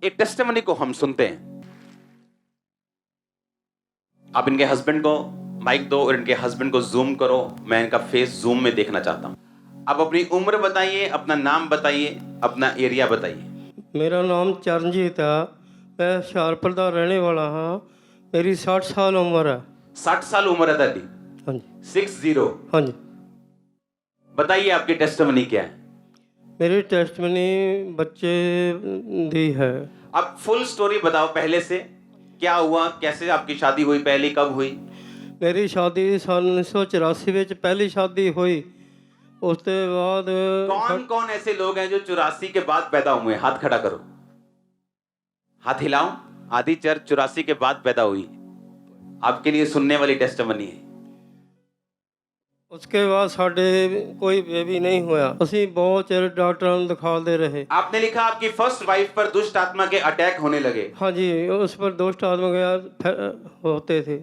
एक टेस्टिमनी को हम सुनते हैं। आप इनके हस्बैंड को माइक दो और इनके हस्बैंड को जूम करो, मैं इनका फेस जूम में देखना चाहता हूं। आप अपनी उम्र बताइए, अपना नाम बताइए, अपना एरिया बताइए। मेरा नाम चरणजीत है। मैं हुशियारपुर का रहने वाला हाँ। मेरी 60 साल उम्र है। 60 साल उम्र है दादी। हाँ जी 60। हाँ जी। बताइए आपकी टेस्टिमनी क्या है। मेरी टेस्टमनी बच्चे दी है। आप फुल स्टोरी बताओ, पहले से क्या हुआ, कैसे आपकी शादी हुई, पहली कब हुई। मेरी शादी सन 1984 में पहली शादी हुई। उसके बाद कौन कौन ऐसे लोग हैं जो 84 के बाद पैदा हुए? हाथ खड़ा करो, हाथ हिलाओ। आधी चर्च 84 के बाद पैदा हुई। आपके लिए सुनने वाली टेस्टिमनी है। उसके बाद साढ़े कोई बेबी नहीं होया। असी बहुत चिर डॉक्टरों ਨੂੰ दिखाते रहे। आपने लिखा आपकी फर्स्ट वाइफ पर दुष्ट आत्मा के अटैक होने लगे। हाँ जी उस पर दुष्ट आत्मा गया होते थे।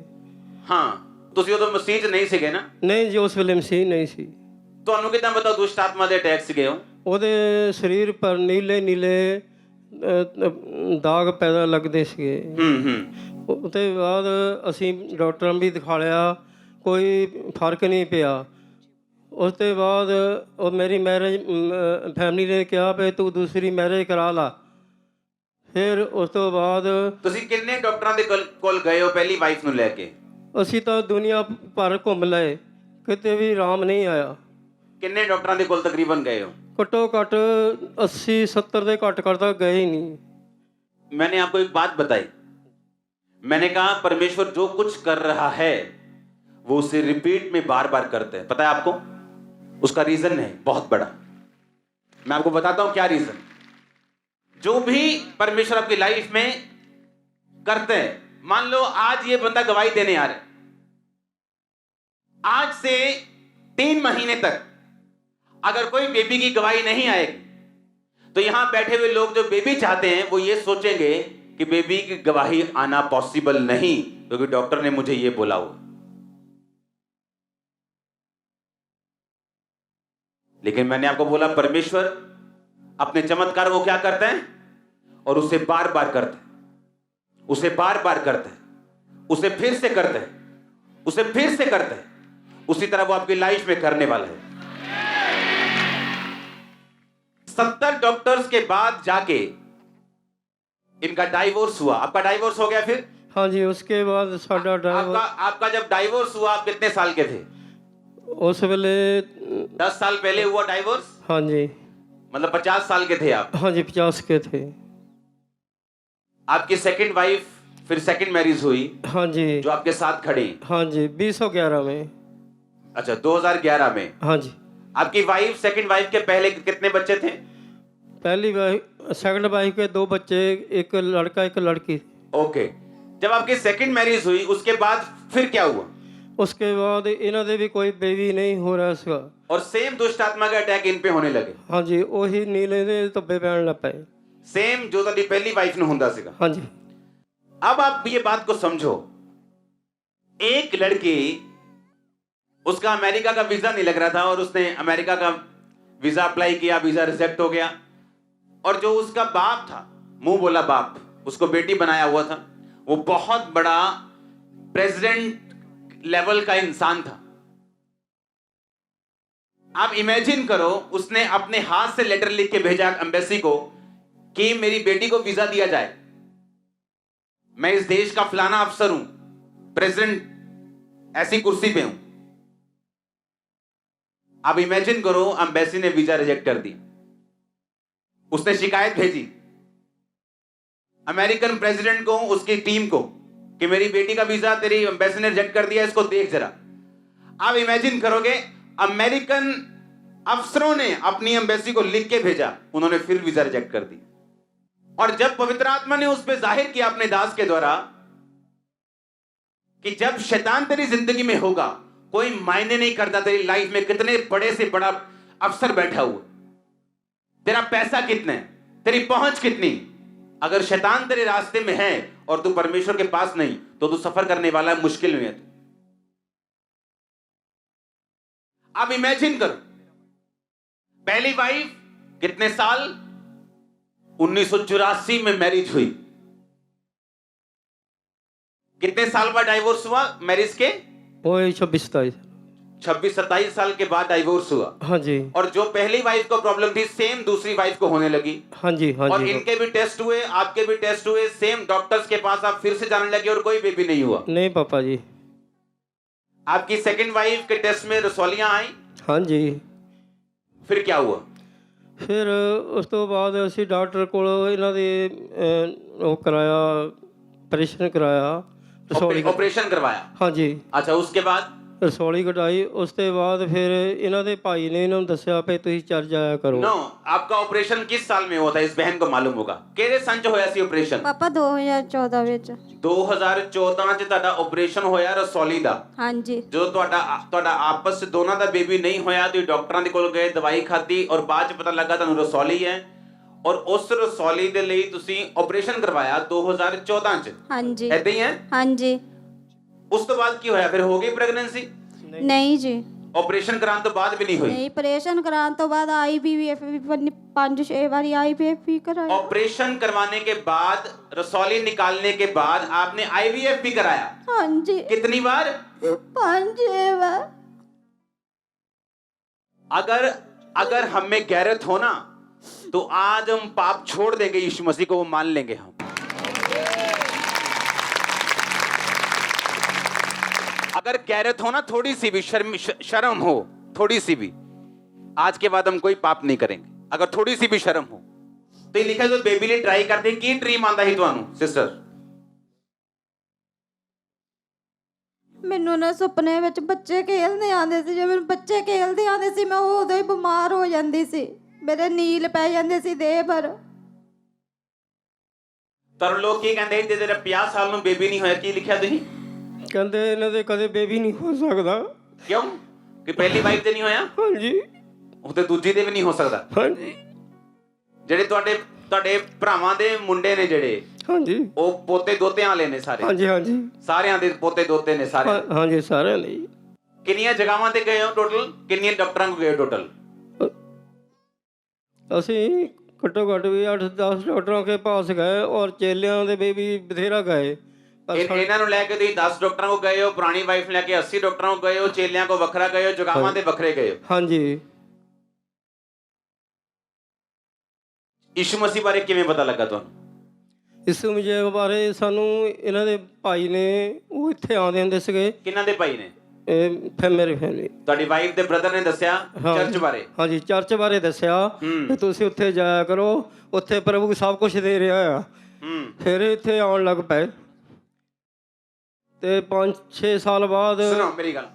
हाँ, ਤੁਸੀਂ ਉਦੋਂ ਮਸੀਹ 'ਚ ਨਹੀਂ ਸੀਗੇ ਨਾ? नहीं जी उस ਵੇਲੇ ਮਸੀਹ नहीं सी। ਤੁਹਾਨੂੰ ਕਿਦਾਂ ਪਤਾ ਦੁਸ਼ਟ ਆਤਮਾ ਦੇ ਅਟੈਕ ਸੀਗੇ ਹੋ? ਉਹਦੇ ਸਰੀਰ ਪਰ ਨੀਲੇ ਨੀਲੇ ਦਾਗ ਪੈਦਾ ਲੱਗਦੇ ਸੀਗੇ। ਉਹਦੇ ਬਾਅਦ ਅਸੀਂ ਡਾਕਟਰਾਂ ਨੂੰ ਵੀ ਦਿਖਾ ਲਿਆ, ਕੋਈ ਫਰਕ ਨਹੀਂ ਪਿਆ। ਉਸ ਤੋਂ ਬਾਅਦ ਉਹ ਮੇਰੀ ਮੈਰਿਜ ਫੈਮਿਲੀ ਨੇ ਕਿਹਾ ਵੀ ਤੂੰ ਦੂਸਰੀ ਮੈਰਿਜ ਕਰਾ ਲਾ। ਫਿਰ ਉਸ ਤੋਂ ਬਾਅਦ ਤੁਸੀਂ ਕਿੰਨੇ ਡਾਕਟਰਾਂ ਦੇ ਕੋਲ ਗਏ ਹੋ ਪਹਿਲੀ ਵਾਈਫ ਨੂੰ ਲੈ ਕੇ? ਅਸੀਂ ਤਾਂ ਦੁਨੀਆ ਭਰ ਘੁੰਮ ਲਏ, ਕਿਤੇ ਵੀ ਆਰਾਮ ਨਹੀਂ ਆਇਆ। ਕਿੰਨੇ ਡਾਕਟਰਾਂ ਦੇ ਕੋਲ ਤਕਰੀਬਨ ਗਏ ਹੋ? ਘੱਟੋ ਘੱਟ 80-70 ਦੇ ਘੱਟ ਕਰਦਾ गए ही नहीं। मैंने आपको एक बात बताई, मैंने कहा परमेश्वर जो कुछ कर रहा है वो उसे रिपीट में बार बार करते हैं। पता है आपको उसका रीजन है बहुत बड़ा। मैं आपको बताता हूं क्या रीजन। जो भी परमेश्वर आपकी लाइफ में करते हैं, मान लो आज ये बंदा गवाही देने आ रहा है, आज से 3 महीने तक अगर कोई बेबी की गवाही नहीं आएगी तो यहां बैठे हुए लोग जो बेबी चाहते हैं वो ये सोचेंगे कि बेबी की गवाही आना पॉसिबल नहीं, क्योंकि डॉक्टर ने मुझे ये बोला हुआ। लेकिन मैंने आपको बोला परमेश्वर अपने चमत्कार को क्या करते हैं और उसे बार बार करते हैं, उसे बार बार करते हैं, उसे फिर से करते हैं, उसे फिर से करते हैं। उसी तरह वो आपकी लाइफ में करने वाला है। 70 डॉक्टर्स के बाद जाके इनका डाइवोर्स हुआ। आपका डाइवोर्स हो गया फिर? हाँ जी उसके बाद साडा आपका जब डाइवोर्स हुआ आप कितने साल के थे? उस वेले 10 साल पहले हुआ डाइवोर्स? हाँ जी मतलब 50 साल के थे आप? हाँ जी 50 के थे। आपकी सेकंड वाइफ फिर सेकंड मैरिज हुई? हाँ जी जो आपके साथ खड़ी? हाँ जी 2011 में। अच्छा 2011 में। हाँ जी आपकी वाइफ सेकंड वाइफ के पहले कितने बच्चे थे? पहली वाइफ सेकंड वाइफ के 2 बच्चे, एक लड़का एक लड़की। ओके, जब आपकी सेकंड मैरिज हुई उसके बाद फिर क्या हुआ? उसके बाद इन्हों दे भी कोई बेबी नहीं हो रहा इसका, और सेम दुष्ट आत्मा का अटैक इन पे होने लगे? हाँ जी वही नीले दे धब्बे पैन लग पे। सेम जो ਤੁਹਾਡੀ पहली वाइफ ਨੂੰ ਹੁੰਦਾ ਸੀਗਾ? हाँ जी। अब आप ये बात को समझो, एक लड़की, उसका अमेरिका का वीजा नहीं लग रहा था और उसने अमेरिका का वीजा अप्लाई किया, वीजा रिजेक्ट हो गया। और जो उसका बाप था, मुंह बोला बाप, उसको बेटी बनाया हुआ था, वो बहुत बड़ा प्रेसिडेंट लेवल का इंसान था। आप इमेजिन करो, उसने अपने हाथ से लेटर लिख के भेजा एम्बेसी को कि मेरी बेटी को वीजा दिया जाए, मैं इस देश का फलाना अफसर हूं, प्रेसिडेंट ऐसी कुर्सी पे हूं। आप इमेजिन करो, एम्बेसी ने वीजा रिजेक्ट कर दी। उसने शिकायत भेजी अमेरिकन प्रेसिडेंट को, उसकी टीम को, कि मेरी बेटी का वीजा तेरी एम्बेसी ने रिजेक्ट कर दिया, इसको देख जरा। आप इमेजिन करोगे, अमेरिकन अफसरों ने अपनी एम्बेसी को लिख के भेजा, उन्होंने फिर वीजा रिजेक्ट कर दी। और जब पवित्र आत्मा ने उस पर जाहिर किया अपने दास के द्वारा कि जब शैतान तेरी जिंदगी में होगा, कोई मायने नहीं करता तेरी लाइफ में कितने बड़े से बड़ा अफसर बैठा हुआ, तेरा पैसा कितना है, तेरी पहुंच कितनी, अगर शैतान तेरे रास्ते में है और तू परमेश्वर के पास नहीं, तो तू सफर करने वाला है, मुश्किल में है तू। आप इमेजिन करो, पहली वाइफ कितने साल, 1984 में मैरिज हुई। कितने साल बाद डाइवोर्स हुआ मैरिज के? वही 26-27। 26-27 साल के बाद डाइवोर्स हुआ। हाँ जी, और जो पहली वाइफ को प्रॉब्लम थी सेम दूसरी वाइफ को होने लगी। हाँ जी, हाँ और जी। इनके भी टेस्ट हुए, आपके भी टेस्ट हुए, सेम डॉक्टर्स के पास आप फिर से जाने लगे और कोई बेबी नहीं हुआ। नहीं पापा जी। आपकी सेकंड वाइफ के टेस्ट में रसौलियां आई, हाँ जी। फिर क्या हुआ? ਫਿਰ ਉਸ ਤੋਂ ਬਾਅਦ ਅਸੀਂ ਡਾਕਟਰ ਕੋਲ ਇਹਨਾਂ ਦੇ ਉਹ ਕਰਾਇਆ, ਆਪਰੇਸ਼ਨ ਕਰਾਇਆ, ਰਸੌਲੀ। ऑपरेशन करवाया? हाँ जी, अच्छा, उसके बाद? ਰਸੌਲੀ ਕਢਾਈ। ਉਸ ਤੋਂ ਬਾਅਦ ਫਿਰ ਇਹਨਾਂ ਦੇ ਭਾਈ ਨੇ ਇਹਨਾਂ ਨੂੰ ਦੱਸਿਆ ਵੀ ਤੁਸੀਂ ਚੱਲ ਜਾਇਆ ਕਰੋ। नो, आपका ऑपरेशन किस साल में हुआ था? इस बहन को मालूम होगा। ਕਿਹੜੇ ਸੰਨ ਚ ਹੋਇਆ ਸੀ ऑपरेशन? ਪਾਪਾ 2014 ਵਿੱਚ। 2014 ਚ ਤੁਹਾਡਾ ਆਪਰੇਸ਼ਨ ਹੋਇਆ ਰਸੌਲੀ ਦਾ। ਹਾਂਜੀ ਜਦੋਂ ਤੁਹਾਡਾ ਆਪਸ ਚ ਦੋਨਾਂ ਦਾ ਬੇਬੀ ਨਹੀਂ ਹੋਇਆ, ਤੁਸੀਂ ਡਾਕਟਰਾਂ ਦੇ ਕੋਲ ਗਏ, ਦਵਾਈ ਖਾਧੀ ਔਰ ਬਾਅਦ ਚ ਪਤਾ ਲੱਗਾ ਤੁਹਾਨੂੰ ਰਸੌਲੀ ਹੈ, ਔਰ ਉਸ ਰਸੌਲੀ ਦੇ ਲਈ ਤੁਸੀਂ ਆਪਰੇਸ਼ਨ ਕਰਵਾਇਆ 2014 ਚ। ਹਾਂਜੀ ਏਦਾਂ ਹੀ ਹੈ? ਹਾਂਜੀ। ਉਸ ਤੋਂ ਬਾਅਦ ਕੀ ਹੋਇਆ? ਫਿਰ ਹੋ ਗਈ ਪ੍ਰੈਗਨੈਂਸੀ? ਨਹੀਂ ਜੀ, ਆਪਰੇਸ਼ਨ ਕਰਾਉਣ ਤੋਂ ਬਾਅਦ ਵੀ ਨਹੀਂ ਹੋਈ? ਨਹੀਂ। ਆਪਰੇਸ਼ਨ ਕਰਾਉਣ ਤੋਂ ਬਾਅਦ IVF ਵੀ 5-6 ਵਾਰੀ IVF ਵੀ कराया। ऑपरेशन करवाने के बाद, रसौली निकालने के बाद आपने IVF भी कराया? ਹਾਂਜੀ कितनी बार? 5-6 बार। अगर हम में गैरत हो ना तो आज हम पाप छोड़ देंगे, यीशु मसीह को वो मान लेंगे हम। अगर गैरत हो ना, थोड़ी सी भी शर्म हो, थोड़ी सी भी, आज के बाद हम कोई पाप नहीं करेंगे। अगर थोड़ी सी भी शर्म हो तो ये लिखा है, जो बेबी ने ट्राई करते की ड्रीम आंदा ही ਤੁਹਾਨੂੰ सिस्टर? ਮੈਨੂੰ ਨਾ ਸੁਪਨੇ ਵਿੱਚ ਬੱਚੇ ਖੇਲਦੇ ਆਉਂਦੇ ਸੀ। ਜਦੋਂ ਬੱਚੇ ਖੇਲਦੇ ਆਉਂਦੇ ਸੀ ਮੈਂ ਉਦੋਂ ਹੀ ਬਿਮਾਰ ਹੋ ਜਾਂਦੀ ਸੀ, ਮੇਰੇ ਨੀਲ ਪੈ ਜਾਂਦੇ ਸੀ ਦੇਹ ਪਰ। ਪਰ ਲੋਕ ਕੀ ਕਹਿੰਦੇ ਸੀ, ਤੇਰੇ 50 ਸਾਲ ਨੂੰ ਬੇਬੀ ਨਹੀਂ ਹੋਇਆ, ਕੀ ਲਿਖਿਆ ਤੁਸੀਂ? ਕਹਿੰਦੇ ਇਹਨਾਂ ਦੇ ਕਦੇ ਬੇਬੀ ਨਹੀਂ ਹੋ ਸਕਦਾ। ਕਿਉਂ? ਕਿ ਪਹਿਲੀ ਵਾਈਫ ਤੇ ਨਹੀਂ ਹੋਇਆ? ਹਾਂਜੀ, ਉਹ ਤੇ ਦੂਜੀ ਦੇ ਵੀ ਨਹੀਂ ਹੋ ਸਕਦਾ। ਹਾਂਜੀ, ਜਿਹੜੇ ਤੁਹਾਡੇ ਭਰਾਵਾਂ ਦੇ ਮੁੰਡੇ ਨੇ ਜਿਹੜੇ, ਹਾਂਜੀ, ਉਹ ਪੋਤੇ ਦੋਤਿਆਂ ਵਾਲੇ ਨੇ ਸਾਰੇ? ਹਾਂਜੀ, ਹਾਂਜੀ, ਸਾਰਿਆਂ ਦੇ ਪੋਤੇ ਦੋਤੇ ਨੇ ਸਾਰੇ? ਹਾਂਜੀ, ਸਾਰਿਆਂ ਦੇ। ਕਿੰਨੀਆਂ ਜਗ੍ਹਾਵਾਂ ਤੇ ਗਏ ਹੋ ਟੋਟਲ? ਕਿੰਨੀਆਂ ਡਾਕਟਰਾਂ ਕੋਲ ਗਏ ਟੋਟਲ? ਅਸੀਂ ਘੱਟੋ ਘੱਟ ਵੀ 8-10 ਡਾਕਟਰਾਂ ਕੇ ਪਾਸ ਗਏ ਔਰ ਚੇਲਿਆਂ ਦੇ ਵੀ ਬਥੇਰਾ ਗਏ। ਇਹਨਾਂ ਨੂੰ ਲੈ ਕੇ ਤੁਸੀਂ 10 ਡਾਕਟਰਾਂ ਕੋਲ ਗਏ ਹੋ, ਪੁਰਾਣੀ ਵਾਈਫ ਲੈ ਕੇ 80 ਡਾਕਟਰਾਂ ਕੋਲ ਗਏ ਹੋ, ਚੇਲਿਆਂ ਕੋਲ ਵੱਖਰਾ ਗਏ ਹੋ, ਜਗ੍ਹਾਵਾਂ ਤੇ ਵੱਖਰੇ ਗਏ ਹੋ। ਹਾਂਜੀ। ਯਿਸੂ ਮਸੀਹ ਬਾਰੇ ਕਿਵੇਂ ਪਤਾ ਲੱਗਾ ਤੁਹਾਨੂੰ? ਯਿਸੂ ਮਸੀਹ ਬਾਰੇ ਸਾਨੂੰ ਇਹਨਾਂ ਦੇ ਭਾਈ ਨੇ, ਉਹ ਇੱਥੇ ਆਉਂਦੇ ਹੁੰਦੇ ਸੀਗੇ। ਕਿਹਨਾਂ ਦੇ ਭਾਈ ਨੇ? ਫਿਰ ਮੇਰੀ ਫੈਮਿਲੀ, ਤੁਹਾਡੀ ਵਾਈਫ ਦੇ ਬ੍ਰਦਰ ਨੇ ਦੱਸਿਆ ਚਰਚ ਬਾਰੇ? ਹਾਂਜੀ, ਚਰਚ ਬਾਰੇ ਦੱਸਿਆ ਕਿ ਤੁਸੀਂ ਉੱਥੇ ਜਾਇਆ ਕਰੋ, ਉੱਥੇ ਪ੍ਰਭੂ ਸਭ ਕੁਝ ਦੇ ਰਿਹਾ ਆ। ਫਿਰ ਇੱਥੇ ਆਉਣ ਲੱਗ ਪਏ ਤੇ 5-6 ਸਾਲ ਬਾਅਦ। ਸੁਣੋ ਮੇਰੀ ਗੱਲ,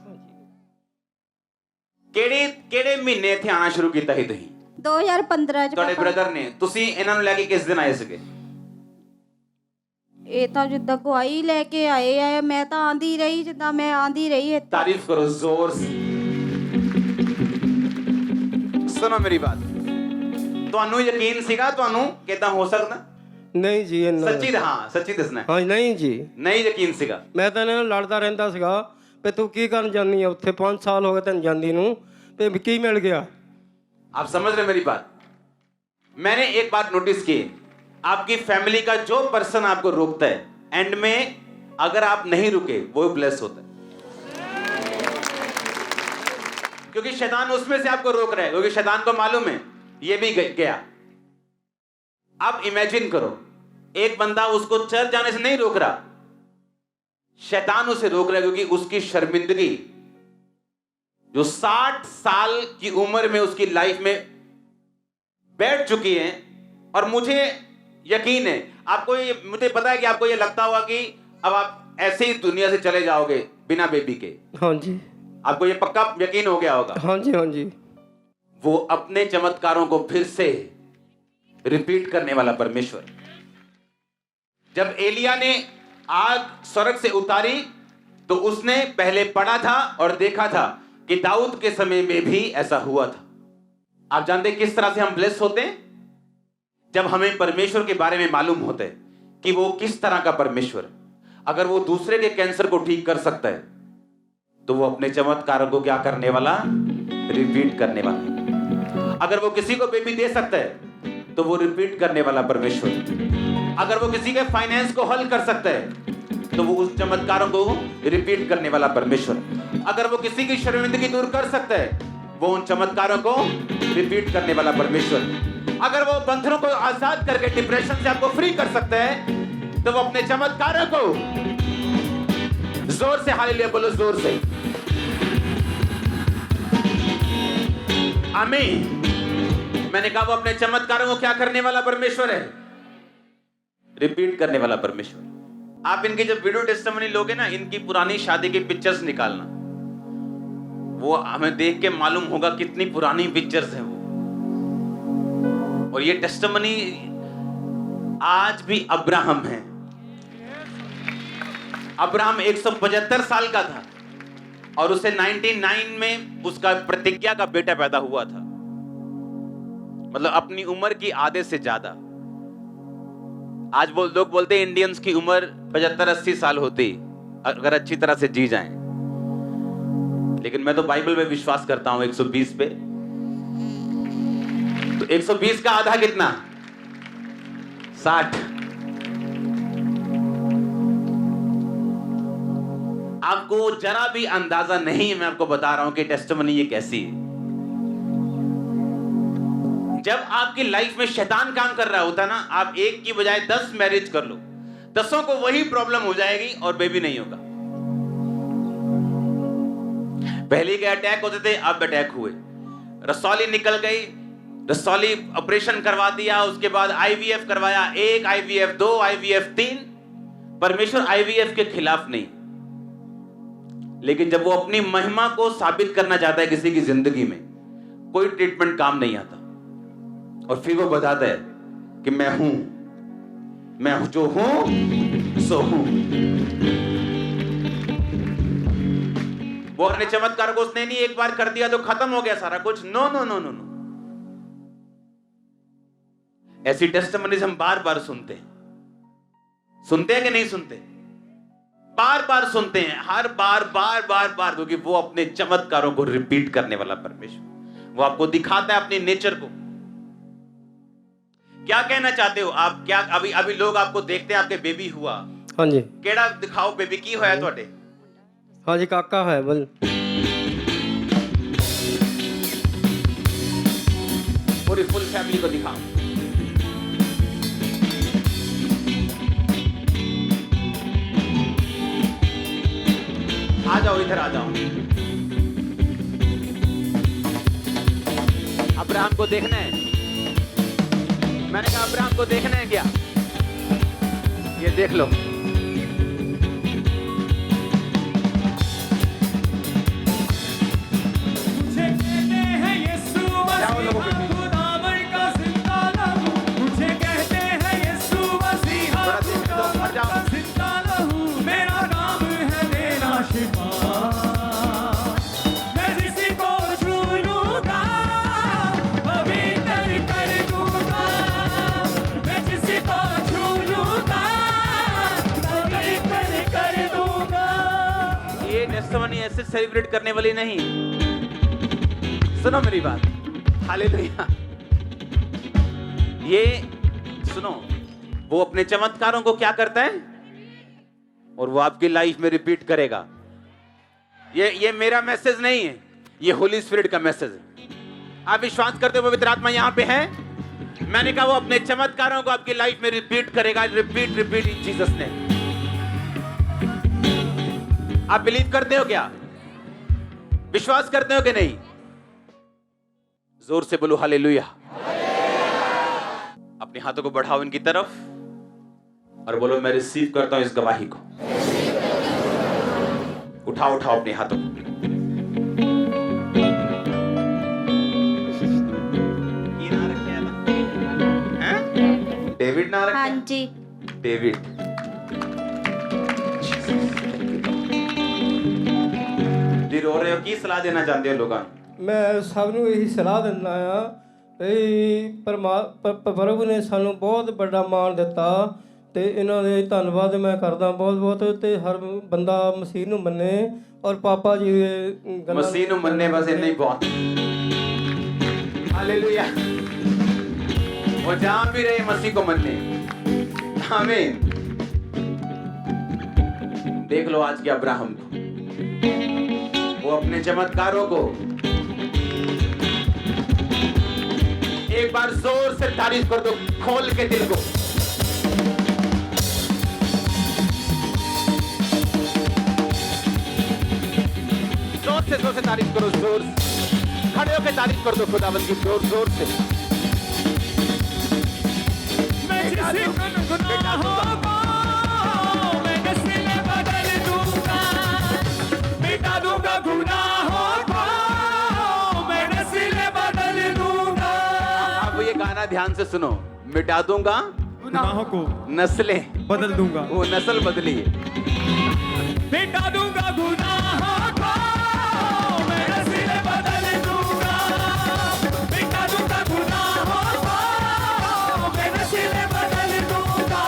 ਕਿਹੜੇ ਮਹੀਨੇ ਇੱਥੇ ਆਣਾ ਸ਼ੁਰੂ ਕੀਤਾ ਸੀ ਤੁਸੀਂ? 2015 ਚ। ਤੁਹਾਡੇ ਬ੍ਰਦਰ ਨੇ? ਤੁਸੀਂ ਇਹਨਾਂ ਨੂੰ ਲੈ ਕੇ ਕਿਸ ਦਿਨ ਆਏ ਸੀਗੇ? ਇਹ ਤਾਂ ਜਿੱਦਾਂ ਗਵਾਹੀ ਲੈ ਕੇ ਆਏ ਆ, ਮੈਂ ਤਾਂ ਆਂਦੀ ਰਹੀ, ਜਿੱਦਾਂ ਮੈਂ ਆਂਦੀ ਰਹੀ। तारीफ करो जोर से। सुनो मेरी बात, ਤੁਹਾਨੂੰ ਯਕੀਨ ਸੀਗਾ ਤੁਹਾਨੂੰ ਕਿਦਾਂ ਹੋ ਸਕਦਾ? ਨਹੀਂ ਜੀ, ਇੰਨਾ ਸੱਚੀ? ਹਾਂ ਸੱਚੀ ਦੱਸਣਾ। ਹਾਂ, ਨਹੀਂ ਜੀ, ਨਹੀਂ ਯਕੀਨ ਸੀਗਾ? ਮੈਂ ਤਾਂ ਇਹਨਾਂ ਨਾਲ ਲੜਦਾ ਰਹਿੰਦਾ ਸੀਗਾ ਵੀ ਤੂੰ ਕੀ ਕਰਨ ਜਾਂਦੀ ਆ ਉੱਥੇ, 5 ਸਾਲ ਹੋ ਗਏ ਤੈਨੂੰ ਜਾਂਦੀ ਨੂੰ, ਵੀ ਕੀ ਮਿਲ ਗਿਆ। आप समझ रहे मेरी बात? मैंने एक बात नोटिस की, आपकी फैमिली का जो पर्सन आपको रोकता है, एंड में अगर आप नहीं रुके वो ब्लेस होता है, क्योंकि शैतान उसमें से आपको रोक रहा है, क्योंकि शैतान को मालूम है ये भी गया। आप इमेजिन करो, एक बंदा उसको चर्च जाने से नहीं रोक रहा, शैतान उसे रोक रहा है, क्योंकि उसकी शर्मिंदगी जो 60 साल की उम्र में उसकी लाइफ में बैठ चुकी है। और मुझे यकीन है, आपको ये, मुझे पता है कि आपको ये लगता होगा कि अब आप ऐसे ही दुनिया से चले जाओगे बिना बेबी के। हाँ जी, आपको ये पक्का यकीन हो गया होगा। हाँ जी, हाँ जी। वो अपने चमत्कारों को फिर से रिपीट करने वाला परमेश्वर। जब एलिया ने आग स्वर्ग से उतारी तो उसने पहले पढ़ा था और देखा था कि दाऊद के समय में भी ऐसा हुआ था। आप जानते हैं किस तरह से हम ब्लेस होते हैं? जब हमें परमेश्वर के बारे में मालूम होता है कि वो किस तरह का परमेश्वर है। अगर वो दूसरे के कैंसर को ठीक कर सकता है तो वो अपने चमत्कारों को क्या करने वाला? रिपीट करने वाला। अगर वो किसी को बेबी दे सकता है तो वो रिपीट करने वाला परमेश्वर। अगर वो किसी के फाइनेंस को हल कर सकता है तो वो उस चमत्कारों को रिपीट करने वाला परमेश्वर। अगर वो किसी की शर्मिंदगी दूर कर सकता है, वो उन चमत्कारों को रिपीट करने वाला परमेश्वर। अगर वो बंधनों को आजाद करके डिप्रेशन से आपको फ्री कर सकता है, तो वो अपने चमत्कारों को, जोर से हालेलुया बोलो, जोर से आमीन। मैंने कहा वो अपने चमत्कारों को क्या करने वाला परमेश्वर है? रिपीट करने वाला परमेश्वर। आप इनकी जब वीडियो टेस्टिमनी लोगे ना, इनकी पुरानी शादी की पिक्चर्स निकालना, वो हमें देख के मालूम होगा कितनी पुरानी पिक्चर्स हैं वो। और ये टेस्टिमनी आज भी अब्राहम है। अब्राहम 175 साल का था और उसे 99 में उसका प्रतिज्ञा का बेटा पैदा हुआ था, मतलब अपनी उम्र की आधे से ज्यादा। आज लोग बोलते हैं इंडियंस की उम्र 75-80 साल होती अगर अच्छी तरह से जी जाएं, लेकिन मैं तो बाइबल में विश्वास करता हूं 120 पे। तो 120 का आधा कितना? 60। आपको जरा भी अंदाजा नहीं है, मैं आपको बता रहा हूं कि टेस्टिमनी ये कैसी है। जब आपकी लाइफ में शैतान काम कर रहा होता ना, आप एक की बजाय 10 मैरिज कर लो, 10 को वही प्रॉब्लम हो जाएगी और बेबी नहीं होगा। पहले के अटैक होते थे, अब अटैक हुए। रसौली निकल गई, रसौली ऑपरेशन करवा दिया, उसके बाद आईवीएफ करवाया, 1 आईवीएफ 2 आईवीएफ 3। परमेश्वर आईवीएफ के खिलाफ नहीं, लेकिन जब वो अपनी महिमा को साबित करना चाहता है किसी की जिंदगी में, कोई ट्रीटमेंट काम नहीं आता। और फिर वो बताता है कि मैं हूं, मैं जो हूं सो हूं। वो अपने चमत्कार को उसने नहीं एक बार कर दिया तो खत्म हो गया सारा कुछ। No no no no no. ऐसी टेस्टिमनीज हम बार बार सुनते हैं कि नहीं सुनते? बार बार सुनते हैं, हर बार बार बार बार, क्योंकि वो अपने चमत्कारों को रिपीट करने वाला परमेश्वर। वो आपको दिखाता है अपनी नेचर को। क्या कहना चाहते हो आप? क्या अभी लोग आपको देखते हैं, आपके बेबी हुआ, हाँ जी, केड़ा दिखाओ बेबी की होया ਤੁਹਾਡੇ? हाँ जी, काका है बोल। पूरी फुल फैमिली को दिखाओ। आ जाओ, इधर आ जाओ। अब्राहम को देखना है। मैंने कहा अब्राहम को देखना है क्या? ये देख लो। टेस्टिमनी ऐसे सेलिब्रेट करने वाली नहीं। सुनो मेरी बात, हालेलुया। ये सुनो, वो अपने चमत्कारों को क्या करता है और वो आपकी लाइफ में रिपीट करेगा। ये मेरा मैसेज नहीं है, ये होली स्पिरिट का मैसेज है। आप विश्वास करते हो पवित्र आत्मा यहाँ पे है? मैंने कहा वो अपने चमत्कारों को आपकी लाइफ में रिपीट करेगा। Repeat repeat in Jesus name. आप बिलीव करते हो क्या? विश्वास करते हो कि नहीं? जोर से बोलो हालेलुया। अपने हाथों को बढ़ाओ इनकी तरफ और बोलो मैं रिसीव करता हूं इस गवाही को। उठाओ उठाओ अपने हाथों को। डेविड ना रखे? हाँ जी। डेविड। रो रहे हो, की सलाह देना चाहते हो लोगों? मैं सब ਨੂੰ ਇਹੀ ਸਲਾਹ ਦਿੰਦਾ ਆ ਵੀ ਪ੍ਰਭੂ ਨੇ ਸਾਨੂੰ ਬਹੁਤ ਵੱਡਾ ਮਾਣ ਦਿੱਤਾ ਤੇ ਇਹਨਾਂ ਦੇ ਧੰਨਵਾਦ ਮੈਂ ਕਰਦਾ ਬਹੁਤ ਬਹੁਤ। ਤੇ ਹਰ ਬੰਦਾ ਮਸੀਹ ਨੂੰ ਮੰਨੇ ਔਰ ਪਾਪਾ ਜੀ ਦੇ ਮਸੀਹ ਨੂੰ ਮੰਨੇ, ਬਸ ਇੰਨਾ ਹੀ ਬਹੁਤ। ਹਾਲੇਲੂਇਆ। वो जहां भी रहे मसीह को मनने। आमीन। देख लो आज के अब्राहम को, वो अपने चमत्कारों को एक बार जोर से तारीफ कर दो, खोल के दिल को। जोर से तारीफ करो, जोर से खड़े होकर तारीफ कर दो खुदावंद की, जोर जोर से। मैं जिसे गुनाहों को मैं नस्ल बदल दूंगा, मिटा दूंगा गुनाहों को मैं नस्ल बदल दूंगा। अब ये गाना ध्यान से सुनो, मिटा दूंगा गुनाहों को नस्लें बदल दूंगा, वो नस्ल बदली है। मिटा दूंगा गुनाहों को मैं नस्ल बदल दूंगा, मिटा दूंगा गुनाहों को मैं नस्ल बदल दूंगा।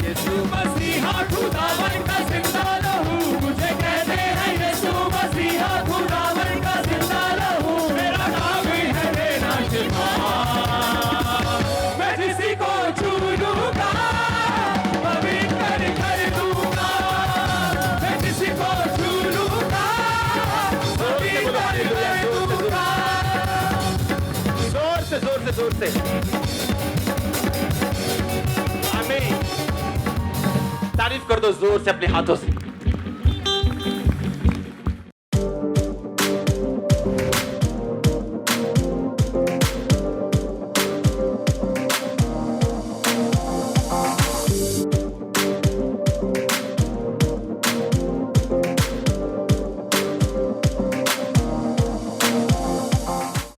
यीशु मसीहा खुदावन का जिंदा लहू, मुझे कहते हैं यीशु मसीहा खुदावन का जिंदा लहू, मेरा नाम है मेरा शिफा। मैं किसी को छू लूंगा पवित्र कर दूंगा, मैं किसी को छू लूंगा पवित्र कर दूंगा। जोर से जोर से जोर से। आमीन। तारीफ कर दो जोर से अपने हाथों से।